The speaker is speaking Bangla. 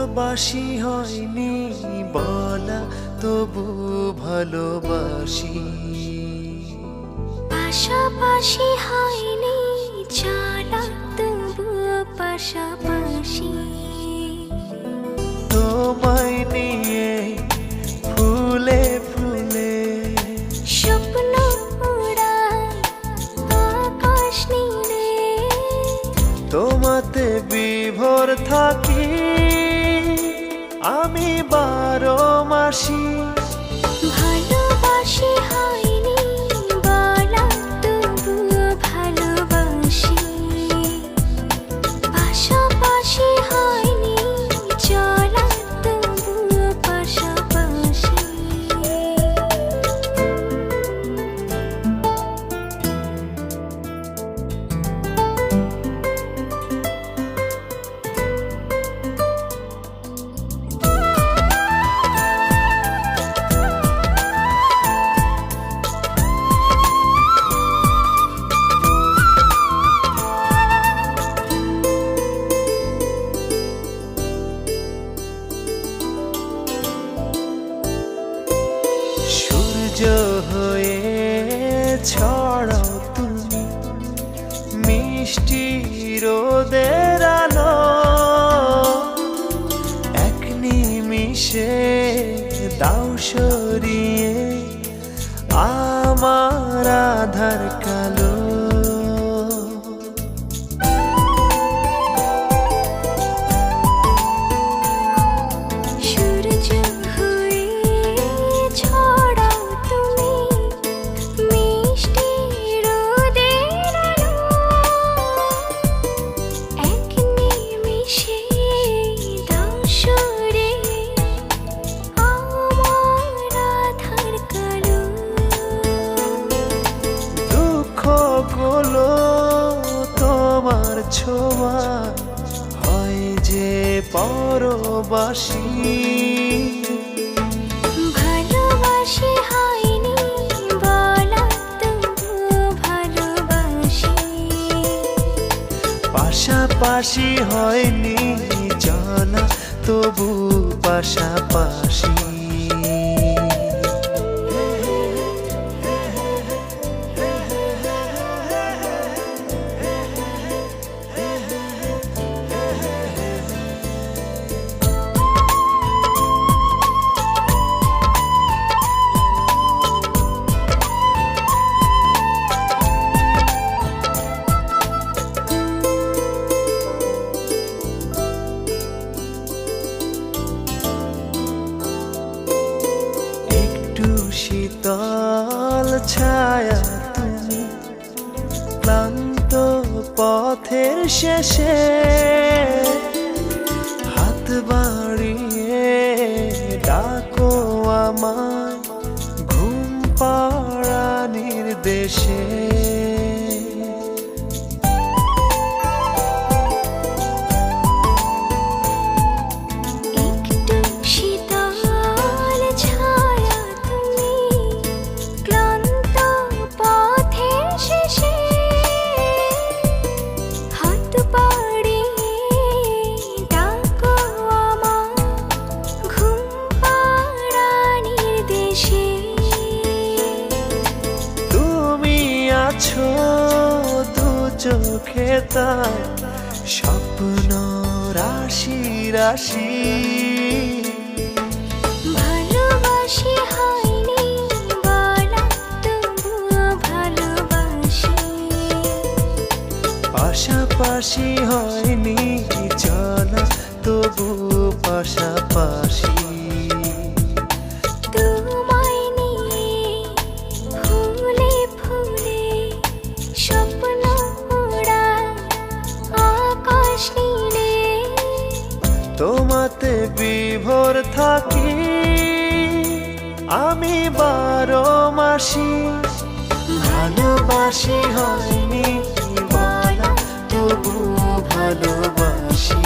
ভালোবাসি হয়নি বলা, তবু ভালোবাসি। পাশাপাশি হয়নি চলা, তবু পাশাপাশি। তোমায় নিয়ে ফুলে ফুলে স্বপ্ন উড়ায় আকাশ নীলে, তোমাতে বিভোর থাকি আমি 12 মাসি। ভালোবাসি হয়নি বলা, তবু ভালোবাসি। পাশাপাশি হয়নি চলা, তবু পাশাপাশি। সূর্য হয়ে ছড়াও তুমি মিষ্টি রোদের আলো, এক নিমিষে দাও সরিয়ে আমার আধার কালো। সূর্য হয়ে ছড়াও তুমি মিষ্টি রোদের আলো, এক নিমিষে দাও সরিয়ে আমার আধার কালো। দুঃখগুলো তোমার ছোঁয়া হয় যে পরবাসী। ভালোবাসি হয়নি বলা, তবু ভালোবাসি। পাশাপাশি হয়নি চলা, তবু পাশাপাশি। একটু শীতল ছায়া তুমি ক্লান্ত পথের শেষে, হাত বাড়িয়ে ডাকো আমায় ঘুম পাড়ানির দেশে। একটু শীতল ছায়া তুমি ক্লান্ত পথের শেষে, হাত বাড়িয়ে ডাকো আমায় ঘুম পাড়ানির দেশে। তুমি আছো দু চোখে তাই স্বপ্ন রাশি রাশি। ভালোবাসি হয়নি বলা, তবু ভালোবাসি। পাশাপাশি হয়নি চলা, তবু পাশাপাশি। তোমায় নিয়ে ফুলে ফুলে স্বপ্ন উড়ায় আকাশ নীলে, তোমাতে বিভোর থাকি আমি 12 মাসি। ভালোবাসি হয়নি বলা, তবু ভালোবাসি।